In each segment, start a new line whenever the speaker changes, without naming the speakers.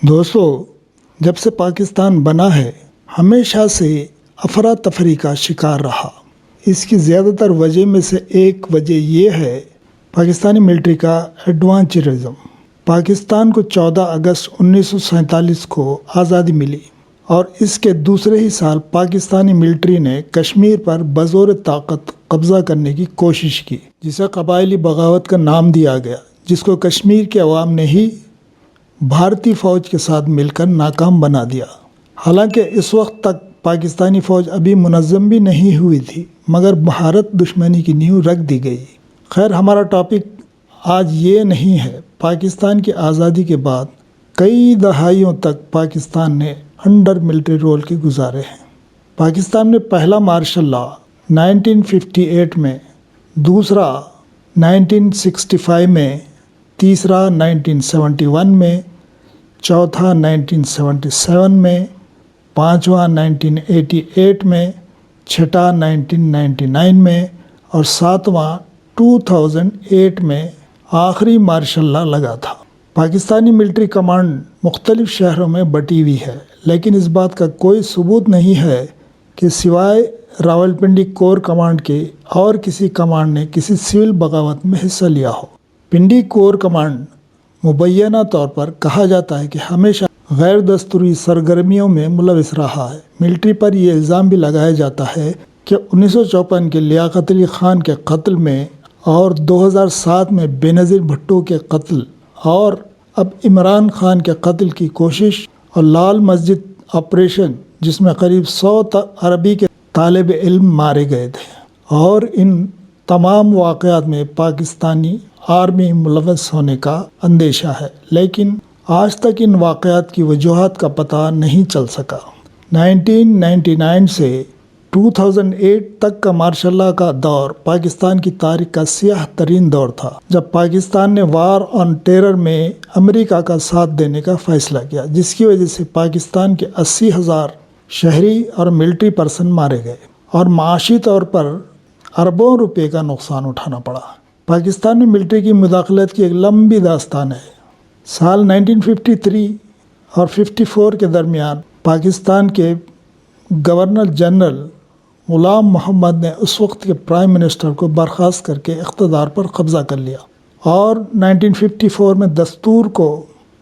دوستو، جب سے پاکستان بنا ہے ہمیشہ سے افراتفری کا شکار رہا۔ اس کی زیادہ تر وجہ میں سے ایک وجہ یہ ہے پاکستانی ملٹری کا ایڈوانچرزم۔ پاکستان کو 14 اگست 1947 کو آزادی ملی اور اس کے دوسرے ہی سال پاکستانی ملٹری نے کشمیر پر بزور طاقت قبضہ کرنے کی کوشش کی، جسے قبائلی بغاوت کا نام دیا گیا، جس کو کشمیر کے عوام نے ہی بھارتی فوج کے ساتھ مل کر ناکام بنا دیا۔ حالانکہ اس وقت تک پاکستانی فوج ابھی منظم بھی نہیں ہوئی تھی، مگر بھارت دشمنی کی نیو رکھ دی گئی۔ خیر، ہمارا ٹاپک آج یہ نہیں ہے۔ پاکستان کی آزادی کے بعد کئی دہائیوں تک پاکستان نے انڈر ملٹری رول کے گزارے ہیں۔ پاکستان میں پہلا مارشل لا 1958 میں، دوسرا 1965 میں، تیسرا 1971 میں، چوتھا 1977 میں، پانچواں 1988 میں، چھٹا 1999 میں اور ساتواں 2008 میں آخری مارشل لا لگا تھا۔ پاکستانی ملٹری کمانڈ مختلف شہروں میں بٹی ہوئی ہے، لیکن اس بات کا کوئی ثبوت نہیں ہے کہ سوائے راولپنڈی کور کمانڈ کے اور کسی کمانڈ نے کسی سول بغاوت میں حصہ لیا ہو۔ پنڈی کور کمانڈ مبینہ طور پر کہا جاتا ہے کہ ہمیشہ غیر دستوری سرگرمیوں میں ملوث رہا ہے۔ ملٹری پر یہ الزام بھی لگایا جاتا ہے کہ 1954 کے لیاقت علی خان کے قتل میں اور 2007 میں بینظیر بھٹو کے قتل اور اب عمران خان کے قتل کی کوشش اور لال مسجد آپریشن، جس میں قریب 100 عربی کے طالب علم مارے گئے تھے، اور ان تمام واقعات میں پاکستانی آرمی ملوث ہونے کا اندیشہ ہے، لیکن آج تک ان واقعات کی وجوہات کا پتہ نہیں چل سکا۔ 1999 سے 2008 تک کا مارشل لا کا دور پاکستان کی تاریخ کا سیاہ ترین دور تھا، جب پاکستان نے وار آن ٹیرر میں امریکہ کا ساتھ دینے کا فیصلہ کیا، جس کی وجہ سے پاکستان کے 80,000 شہری اور ملٹری پرسن مارے گئے اور معاشی طور پر اربوں روپے کا نقصان اٹھانا پڑا۔ پاکستان میں ملٹری کی مداخلت کی ایک لمبی داستان ہے۔ سال 1953 اور 54 کے درمیان پاکستان کے گورنر جنرل غلام محمد نے اس وقت کے پرائم منسٹر کو برخاست کر کے اقتدار پر قبضہ کر لیا اور 1954 میں دستور کو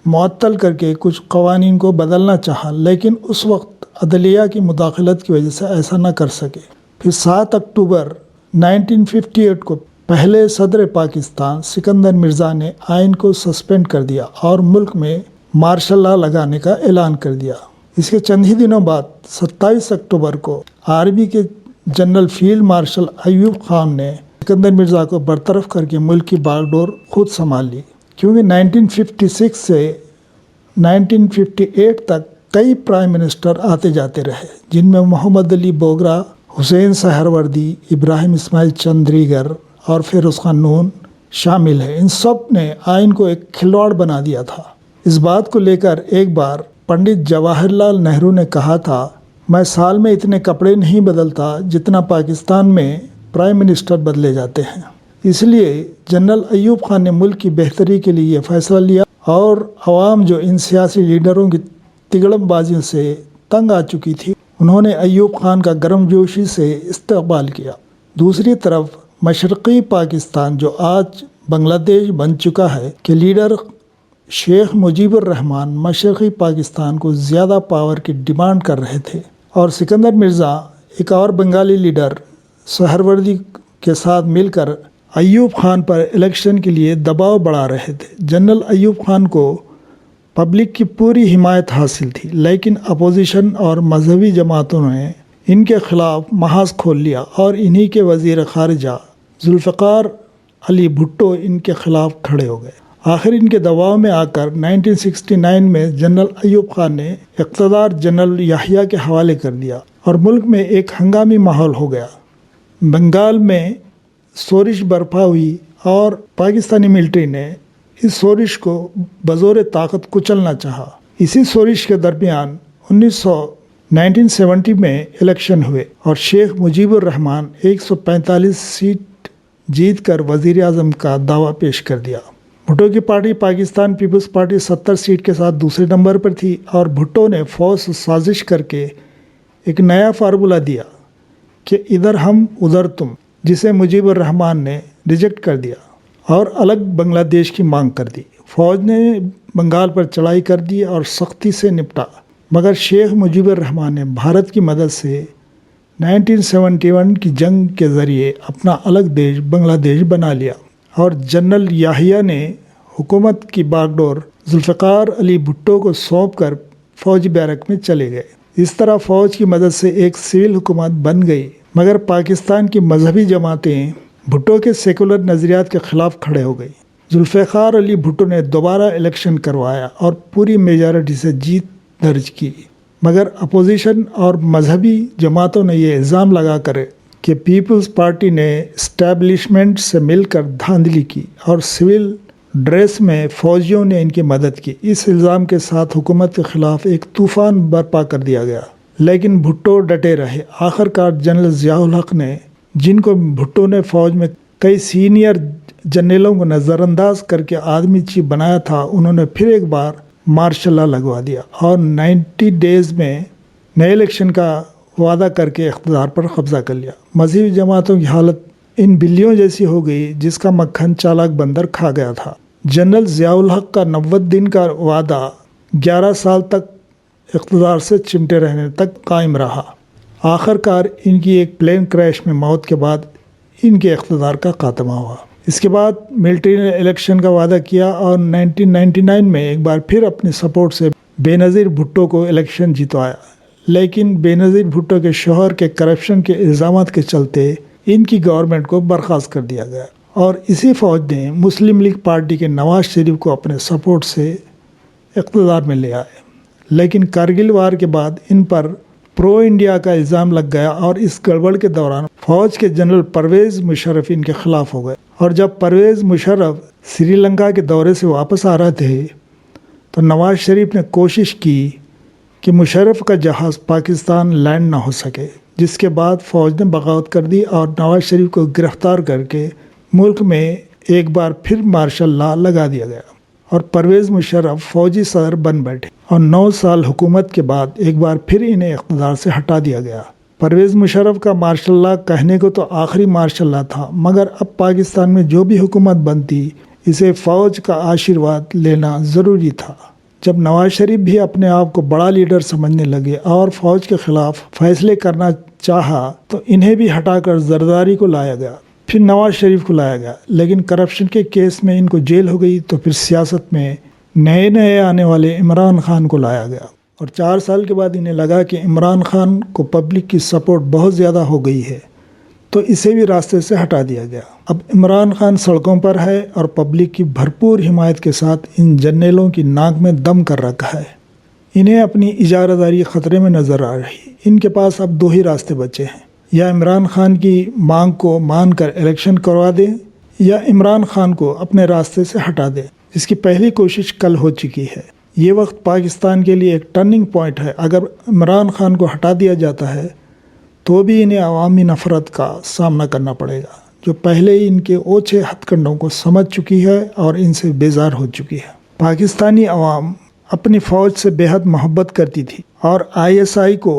معطل کر کے کچھ قوانین کو بدلنا چاہا، لیکن اس وقت عدلیہ کی مداخلت کی وجہ سے ایسا نہ کر سکے۔ پھر 7 اکتوبر 1958 کو پہلے صدر پاکستان سکندر مرزا نے آئین کو سسپینڈ کر دیا اور ملک میں مارشل لا لگانے کا اعلان کر دیا۔ اس کے چند ہی دنوں بعد 27 اکتوبر کو آرمی کے general field marshal Ayub Khan نے سکندر مرزا کو برطرف کر کے ملک کی باغ ڈور خود سنبھال لی، کیونکہ 1956 سے 1958 تک کئی پرائم منسٹر آتے جاتے رہے، جن میں محمد علی بوگرا، حسین سہروردی، ابراہیم اسماعیل چندریگر اور فیروز خان نون شامل ہیں۔ ان سب نے آئین کو ایک کھلواڑ بنا دیا تھا۔ اس بات کو لے کر ایک بار پنڈت جواہر لال نہرو نے کہا تھا، میں سال میں اتنے کپڑے نہیں بدلتا جتنا پاکستان میں پرائم منسٹر بدلے جاتے ہیں۔ اس لیے جنرل ایوب خان نے ملک کی بہتری کے لیے یہ فیصلہ لیا اور عوام جو ان سیاسی لیڈروں کی تگڑم بازیوں سے تنگ آ چکی تھی، انہوں نے ایوب خان کا گرم جوشی سے استقبال کیا۔ دوسری طرف مشرقی پاکستان، جو آج بنگلہ دیش بن چکا ہے، کے لیڈر شیخ مجیب الرحمان مشرقی پاکستان کو زیادہ پاور کی ڈیمانڈ کر رہے تھے، اور سکندر مرزا ایک اور بنگالی لیڈر سہروردی کے ساتھ مل کر ایوب خان پر الیکشن کے لیے دباؤ بڑھا رہے تھے۔ جنرل ایوب خان کو پبلک کی پوری حمایت حاصل تھی، لیکن اپوزیشن اور مذہبی جماعتوں نے ان کے خلاف محاذ کھول لیا اور انہی کے وزیر خارجہ ذوالفقار علی بھٹو ان کے خلاف کھڑے ہو گئے۔ آخر ان کے دباؤ میں آ کر 1969 میں جنرل ایوب خان نے اقتدار جنرل یحییٰ کے حوالے کر دیا اور ملک میں ایک ہنگامی ماحول ہو گیا۔ بنگال میں شورش برپا ہوئی اور پاکستانی ملٹری نے اس شورش کو بزور طاقت کچلنا چاہا۔ اسی شورش کے درمیان 1970 میں الیکشن ہوئے اور شیخ مجیب الرحمان 145 سیٹ جیت کر وزیر اعظم کا دعویٰ پیش کر دیا۔ بھٹو کی party Pakistan Peoples party 70 set کے ساتھ دوسرے نمبر پر تھی اور بھٹو نے فوج سے سازش کر کے ایک نیا فارمولہ دیا کہ ادھر ہم ادھر تم، جسے مجیب الرحمان نے ریجیکٹ کر دیا اور الگ بنگلہ دیش کی مانگ کر دی۔ فوج نے بنگال پر چڑھائی کر دی اور سختی سے نپٹا، مگر شیخ مجیب الرحمان نے بھارت کی مدد سے 1971 کی جنگ کے ذریعے اپنا الگ دیش بنگلہ دیش بنا لیا اور جنرل یاہیا نے حکومت کی باغ ڈور ذوالفقار علی بھٹو کو سونپ کر فوجی بیرک میں چلے گئے۔ اس طرح فوج کی مدد سے ایک سول حکومت بن گئی، مگر پاکستان کی مذہبی جماعتیں بھٹو کے سیکولر نظریات کے خلاف کھڑے ہو گئی۔ ذوالفقار علی بھٹو نے دوبارہ الیکشن کروایا اور پوری میجارٹی سے جیت درج کی، مگر اپوزیشن اور مذہبی جماعتوں نے یہ الزام لگا کر کہ پیپلز پارٹی نے اسٹیبلشمنٹ سے مل کر دھاندلی کی اور سول ڈریس میں فوجیوں نے ان کی مدد کی۔ اس الزام کے ساتھ حکومت کے خلاف ایک طوفان برپا کر دیا گیا، لیکن بھٹو ڈٹے رہے۔ آخر کار جنرل ضیاء الحق نے، جن کو بھٹو نے فوج میں کئی سینئر جنرلوں کو نظر انداز کر کے آرمی چیف بنایا تھا، انہوں نے پھر ایک بار مارشل لا لگوا دیا اور 90 ڈیز میں نئے الیکشن کا وعدہ کر کے اقتدار پر قبضہ کر لیا۔ مذہبی جماعتوں کی حالت ان بلیوں جیسی ہو گئی جس کا مکھن چالاک بندر کھا گیا تھا۔ جنرل ضیاء الحق کا 90 دن کا وعدہ 11 سال تک اقتدار سے چمٹے رہنے تک قائم رہا۔ آخر کار ان کی ایک پلین کریش میں موت کے بعد ان کے اقتدار کا خاتمہ ہوا۔ اس کے بعد ملٹری نے الیکشن کا وعدہ کیا اور 1999 میں ایک بار پھر اپنی سپورٹ سے بے نظیر بھٹو کو الیکشن جتوایا، لیکن بے نظیر بھٹو کے شوہر کے کرپشن کے الزامات کے چلتے ان کی گورنمنٹ کو برخاست کر دیا گیا اور اسی فوج نے مسلم لیگ پارٹی کے نواز شریف کو اپنے سپورٹ سے اقتدار میں لے آئے، لیکن کارگل وار کے بعد ان پر پرو انڈیا کا الزام لگ گیا اور اس گڑبڑ کے دوران فوج کے جنرل پرویز مشرف ان کے خلاف ہو گئے، اور جب پرویز مشرف سری لنکا کے دورے سے واپس آ رہے تھے تو نواز شریف نے کوشش کی کہ مشرف کا جہاز پاکستان لینڈ نہ ہو سکے، جس کے بعد فوج نے بغاوت کر دی اور نواز شریف کو گرفتار کر کے ملک میں ایک بار پھر مارشل لا لگا دیا گیا اور پرویز مشرف فوجی صدر بن بیٹھے اور 9 سال حکومت کے بعد ایک بار پھر انہیں اقتدار سے ہٹا دیا گیا۔ پرویز مشرف کا مارشل لا کہنے کو تو آخری مارشل لا تھا، مگر اب پاکستان میں جو بھی حکومت بنتی اسے فوج کا آشیرواد لینا ضروری تھا۔ جب نواز شریف بھی اپنے آپ کو بڑا لیڈر سمجھنے لگے اور فوج کے خلاف فیصلے کرنا چاہا تو انہیں بھی ہٹا کر زرداری کو لایا گیا، پھر نواز شریف کو لایا گیا، لیکن کرپشن کے کیس میں ان کو جیل ہو گئی، تو پھر سیاست میں نئے آنے والے عمران خان کو لایا گیا اور 4 سال کے بعد انہیں لگا کہ عمران خان کو پبلک کی سپورٹ بہت زیادہ ہو گئی ہے تو اسے بھی راستے سے ہٹا دیا گیا۔ اب عمران خان سڑکوں پر ہے اور پبلک کی بھرپور حمایت کے ساتھ ان جنرلوں کی ناک میں دم کر رکھا ہے۔ انہیں اپنی اجارہ داری خطرے میں نظر آ رہی۔ ان کے پاس اب 2 ہی راستے بچے ہیں، یا عمران خان کی مانگ کو مان کر الیکشن کروا دیں یا عمران خان کو اپنے راستے سے ہٹا دیں۔ اس کی پہلی کوشش کل ہو چکی ہے۔ یہ وقت پاکستان کے لیے ایک ٹرننگ پوائنٹ ہے۔ اگر عمران خان کو ہٹا دیا جاتا ہے تو بھی انہیں عوامی نفرت کا سامنا کرنا پڑے گا، جو پہلے ہی ان کے اوچھے ہتھ کنڈوں کو سمجھ چکی ہے اور ان سے بیزار ہو چکی ہے۔ پاکستانی عوام اپنی فوج سے بے حد محبت کرتی تھی اور ISI کو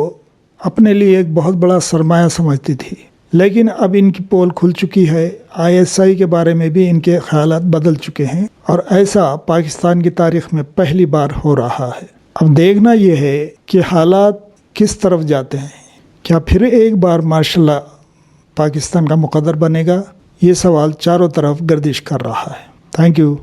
اپنے لیے ایک بہت بڑا سرمایہ سمجھتی تھی، لیکن اب ان کی پول کھل چکی ہے۔ ISI کے بارے میں بھی ان کے خیالات بدل چکے ہیں اور ایسا پاکستان کی تاریخ میں پہلی بار ہو رہا ہے۔ اب دیکھنا یہ ہے کہ حالات کس طرف جاتے ہیں۔ کیا پھر ایک بار مارشل لا پاکستان کا مقدر بنے گا؟ یہ سوال چاروں طرف گردش کر رہا ہے۔ Thank you.